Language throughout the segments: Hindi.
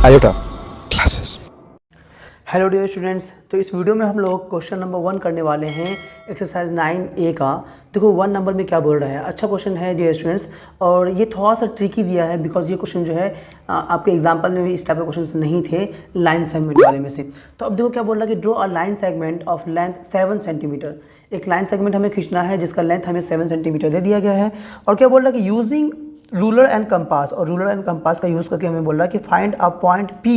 Iota classes. Hello dear students, तो इस वीडियो में हम लोग क्वेश्चन नंबर 1 करने वाले हैं एक्सरसाइज 9A का। देखो 1 नंबर में क्या बोल रहा है। अच्छा क्वेश्चन है डियर स्टूडेंट्स, और ये थोड़ा सा ट्रिकी दिया है बिकॉज ये क्वेश्चन जो है आपके एग्जाम्पल में भी इस टाइप के क्वेश्चन नहीं थे लाइन सेगमेंट वाले में से। तो अब देखो क्या बोल रहा है कि draw a line segment of length 7 centimetre. एक लाइन सेगमेंट हमें खींचना है जिसका लेंथ हमें 7 सेंटीमीटर दे दिया गया है। और क्या बोल रहा है कि यूजिंग रूलर एंड कंपास, और रूलर एंड कंपास का यूज़ करके हमें बोल रहा है कि फाइंड अ पॉइंट P।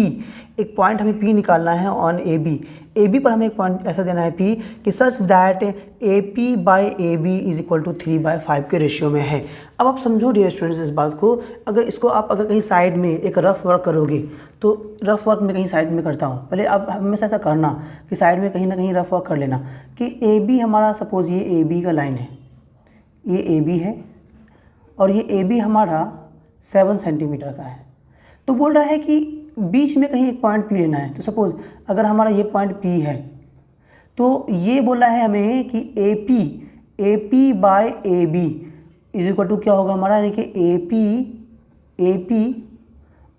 एक पॉइंट हमें P निकालना है ऑन AB पर हमें एक पॉइंट ऐसा देना है P कि such that AP by AB is equal to 3/5 के रेशियो में है। अब आप समझो डियर स्टूडेंट्स इस बात को, अगर इसको आप अगर कहीं साइड में एक रफ वर्क करोगे, तो रफ वर्क में कहीं साइड में करता हूँ, पहले आप हमेशा ऐसा करना कि साइड में कहीं ना कहीं रफ वर्क कर लेना कि AB हमारा, सपोज ये AB का लाइन है, ये AB है और ये AB हमारा 7 सेंटीमीटर का है। तो बोल रहा है कि बीच में कहीं एक पॉइंट P लेना है। तो सपोज अगर हमारा ये पॉइंट P है, तो ये बोला है हमें कि AP by AB is equal to क्या होगा हमारा, यानी कि AP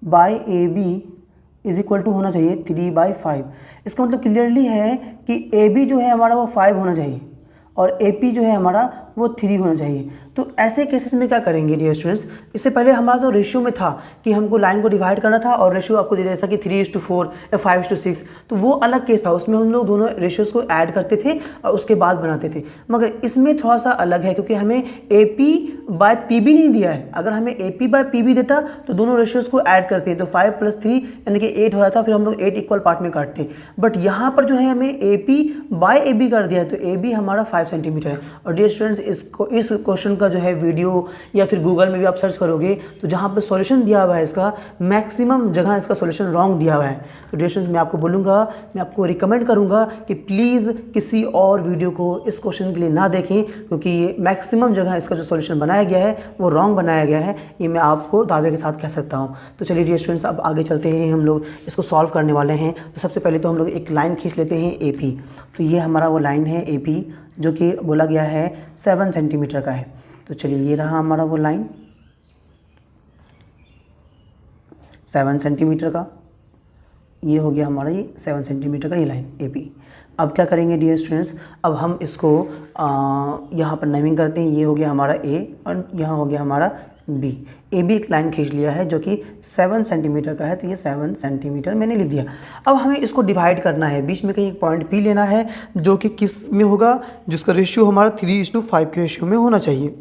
by AB is equal to होना चाहिए 3/5। इसका मतलब क्लियरली है कि AB जो है हमारा वो 5 होना चाहिए और AP जो है हमारा वो 3 होना चाहिए। तो ऐसे केसेस में क्या करेंगे डियर स्टूडेंट्स, इससे पहले हमारा तो रेशियो में था कि हमको लाइन को डिवाइड करना था और रेशियो आपको दे दिया था कि 3:4 या 5:6, तो वो अलग केस था, उसमें हम लोग दोनों रेशियोज़ को ऐड करते थे और उसके बाद बनाते थे। मगर इसमें थोड़ा सा अलग है क्योंकि हमें AP बाय PB नहीं दिया है। अगर हमें AP बाय PB देता तो दोनों रेशियोज़ को ऐड करते, तो 5 + 3 यानी कि 8 हो जाता, फिर हम लोग 8 इक्वल पार्ट में काटते। बट यहाँ पर जो है हमें AP बाय AB कर दिया है, तो AB हमारा 5 सेंटीमीटर है। और डियर स्टूडेंट्स इस क्वेश्चन का जो है वीडियो या फिर गूगल में भी आप सर्च करोगे तो जहाँ पर सॉल्यूशन दिया हुआ है इसका, मैक्सिमम जगह इसका सॉल्यूशन रॉन्ग दिया हुआ है। तो डियर स्टूडेंट्स मैं आपको बोलूँगा, मैं आपको रिकमेंड करूँगा कि प्लीज़ किसी और वीडियो को इस क्वेश्चन के लिए ना देखें, क्योंकि ये मैक्सिमम जगह इसका जो सॉल्यूशन बनाया गया है वो रॉन्ग बनाया गया है, ये मैं आपको दावे के साथ कह सकता हूँ। तो चलिए डियर स्टूडेंट्स अब आगे चलते हैं, हम लोग इसको सॉल्व करने वाले हैं। तो सबसे पहले तो हम लोग एक लाइन खींच लेते हैं AP। तो ये हमारा वो लाइन है AP जो कि बोला गया है 7 सेंटीमीटर का है। तो चलिए ये रहा हमारा वो लाइन 7 सेंटीमीटर का, ये हो गया हमारा ये 7 सेंटीमीटर का ये लाइन AP। अब क्या करेंगे डियर स्टूडेंट्स, अब हम इसको यहाँ पर नेमिंग करते हैं। ये हो गया हमारा A और यहाँ हो गया हमारा B। AB एक लाइन खींच लिया है जो कि 7 सेंटीमीटर का है, तो ये 7 सेंटीमीटर मैंने लिख दिया। अब हमें इसको डिवाइड करना है, बीच में कहीं एक पॉइंट P लेना है जो कि किस में होगा, जिसका रेशियो हमारा 3:5 के रेशियो में होना चाहिए।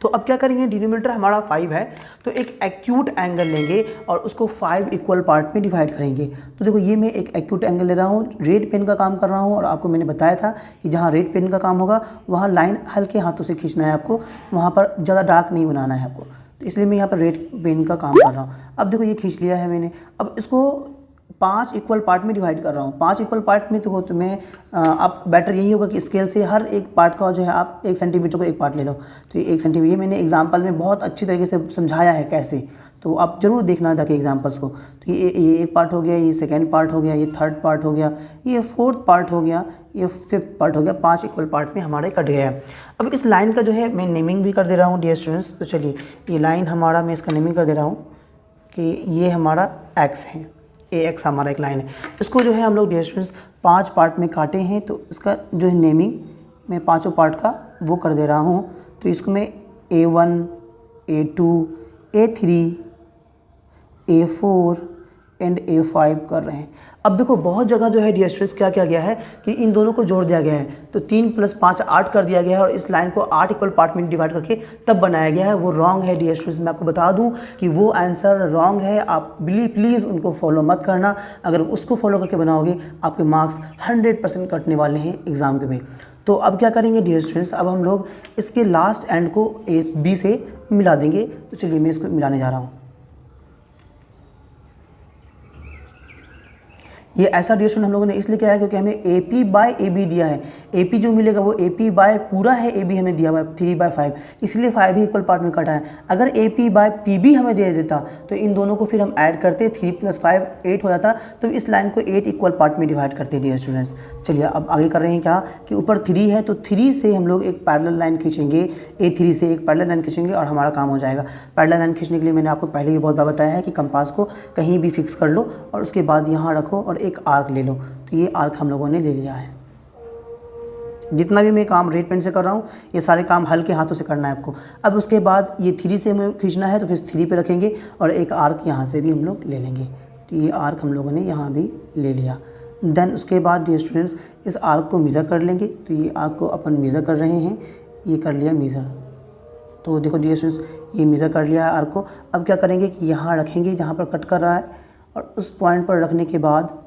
तो अब क्या करेंगे, डिनोमिनेटर हमारा 5 है, तो एक एक्यूट एंगल लेंगे और उसको 5 इक्वल पार्ट में डिवाइड करेंगे। तो देखो ये मैं एक एक्यूट एंगल ले रहा हूँ, रेड पेन का काम कर रहा हूँ, और आपको मैंने बताया था कि जहाँ रेड पेन का काम होगा वहाँ लाइन हल्के हाथों से खींचना है आपको, वहाँ पर ज़्यादा डार्क नहीं बनाना है आपको। तो इसलिए मैं यहाँ पर रेड पेन का काम कर रहा हूँ। अब देखो ये खींच लिया है मैंने, अब इसको 5 इक्वल पार्ट में डिवाइड कर रहा हूँ। 5 इक्वल पार्ट में तो मैं आप बेटर यही होगा कि स्केल से हर एक पार्ट का जो है आप 1 सेंटीमीटर को एक पार्ट ले लो। तो ये 1 सेंटीमीटर, ये मैंने एग्जांपल में बहुत अच्छी तरीके से समझाया है कैसे, तो आप ज़रूर देखना जाके एग्जांपल्स को। तो ये एक पार्ट हो गया, ये सेकेंड पार्ट हो गया, ये थर्ड पार्ट हो गया, ये फोर्थ पार्ट हो गया, ये फिफ्थ पार्ट हो गया। 5 इक्वल पार्ट में हमारे कट गया है। अब इस लाइन का जो है मैं नेमिंग भी कर दे रहा हूँ डियर स्टूडेंट्स। तो चलिए ये लाइन हमारा, मैं इसका नेमिंग कर दे रहा हूँ कि ये हमारा X है, AX हमारा एक लाइन है। इसको जो है हम लोग डियर स्टूडेंट्स 5 पार्ट में काटे हैं, तो इसका जो है नेमिंग मैं पाँचों पार्ट का वो कर दे रहा हूँ। तो इसको मैं A1, A2, A3, A4 and A5 कर रहे हैं। अब देखो बहुत जगह जो है डियर स्टूडेंट्स क्या किया गया है कि इन दोनों को जोड़ दिया गया है, तो 3 + 5 8 कर दिया गया है, और इस लाइन को 8 इक्वल पार्ट में डिवाइड करके तब बनाया गया है। वो रॉन्ग है डियर स्टूडेंट्स, मैं आपको बता दूं कि वो आंसर रॉन्ग है। आप प्लीज़ उनको फॉलो मत करना, अगर उसको फॉलो करके बनाओगे आपके मार्क्स 100% कटने वाले हैं एग्ज़ाम के में। तो अब क्या करेंगे डियर स्टूडेंट्स, अब हम लोग इसके लास्ट एंड को B से मिला देंगे। तो चलिए मैं इसको मिलाने जा रहा हूँ। ये ऐसा डियर स्टूडेंट हम लोगों ने इसलिए किया है क्योंकि हमें A P by A B दिया है। ए पी जो मिलेगा वो ए पी बाय पूरा है, ए बी हमें दिया हुआ है 3/5, इसलिए 5 ही इक्वल पार्ट में कटा है। अगर A P by P B हमें दे देता तो इन दोनों को फिर हम ऐड करते, 3 + 5 8 हो जाता, तो इस लाइन को 8 इक्वल पार्ट में डिवाइड करते डियर स्टूडेंट्स। चलिए अब आगे कर रहे हैं क्या कि ऊपर 3 है तो 3 से हम लोग एक पैरेलल लाइन खींचेंगे, A3 से एक पैरेलल लाइन खींचेंगे और हमारा काम हो जाएगा। पैरेलल लाइन खींचने के लिए मैंने आपको पहले भी बहुत बार बताया है कि कंपास को कहीं भी फिक्स कर लो और उसके बाद यहाँ रखो और एक आर्क ले लो। तो ये आर्क हम लोगों ने ले लिया है। जितना भी मैं काम रेड पेन से कर रहा हूँ ये सारे काम हल्के हाथों से करना है आपको। अब उसके बाद ये 3 से हमें खींचना है तो फिर 3 पे रखेंगे और एक आर्क यहाँ से भी हम लोग ले लेंगे। तो ये आर्क हम लोगों ने यहाँ भी ले लिया। देन उसके बाद डियर स्टूडेंट्स इस आर्क को मेज़र कर लेंगे। तो ये आर्क को अपन मेज़र कर रहे हैं, ये कर लिया मेज़र। तो देखो डियर स्टूडेंट्स ये मेज़र कर लिया है आर्क को। अब क्या करेंगे कि यहाँ रखेंगे जहाँ पर कट कर रहा है और उस पॉइंट पर रखने के बाद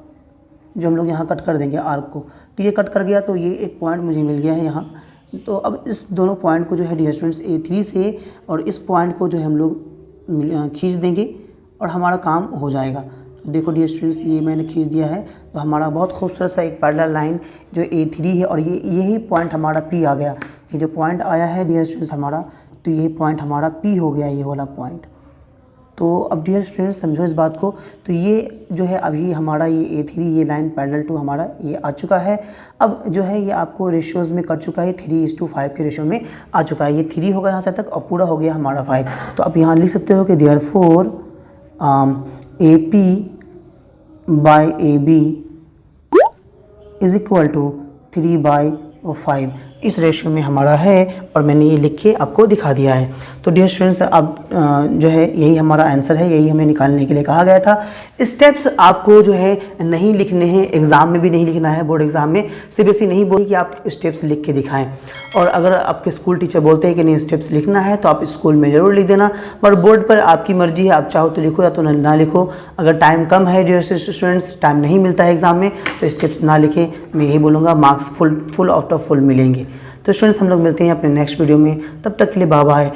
जो हम लोग यहाँ कट कर देंगे आर्क को। तो ये कट कर गया तो ये एक पॉइंट मुझे मिल गया है यहाँ। तो अब इस दोनों पॉइंट को जो है डियर स्टूडेंट्स A3 से और इस पॉइंट को जो है हम लोग खींच देंगे और हमारा काम हो जाएगा। तो देखो डियर स्टूडेंट्स ये मैंने खींच दिया है। तो हमारा बहुत खूबसूरत सा एक पैरेलल लाइन जो A3 है और ये यही पॉइंट हमारा P आ गया। ये जो पॉइंट आया है डियर स्टूडेंट्स हमारा, तो ये पॉइंट हमारा P हो गया, ये वाला पॉइंट। तो अब डियर स्टूडेंट्स समझो इस बात को। तो ये जो है अभी हमारा ये A3 ये लाइन पैरेलल टू हमारा ये आ चुका है। अब जो है ये आपको रेशियोज़ में कट चुका है, 3:5 के रेशियो में आ चुका है। ये 3 होगा यहाँ से तक और पूरा हो गया हमारा 5। तो अब यहाँ लिख सकते हो कि therefore AP by AB is equal to 3/5 इस रेशियो में हमारा है और मैंने ये लिख के आपको दिखा दिया है। तो डियर स्टूडेंट्स अब जो है यही हमारा आंसर है, यही हमें निकालने के लिए कहा गया था। स्टेप्स आपको जो है नहीं लिखने हैं, एग्ज़ाम में भी नहीं लिखना है, बोर्ड एग्ज़ाम में CBSE नहीं बोली कि आप स्टेप्स लिख के दिखाएं। और अगर आपके स्कूल टीचर बोलते हैं कि नहीं स्टेप्स लिखना है तो आप स्कूल में ज़रूर लिख देना, पर बोर्ड पर आपकी मर्जी है, आप चाहो तो लिखो या तो ना लिखो। अगर टाइम कम है डियर स्टूडेंट्स, टाइम नहीं मिलता है एग्ज़ाम में, तो स्टेप्स ना लिखें। मैं यही बोलूँगा, marks full out of full मिलेंगे। तो स्टूडेंट्स हम लोग मिलते हैं अपने नेक्स्ट वीडियो में, तब तक के लिए बाय बाय।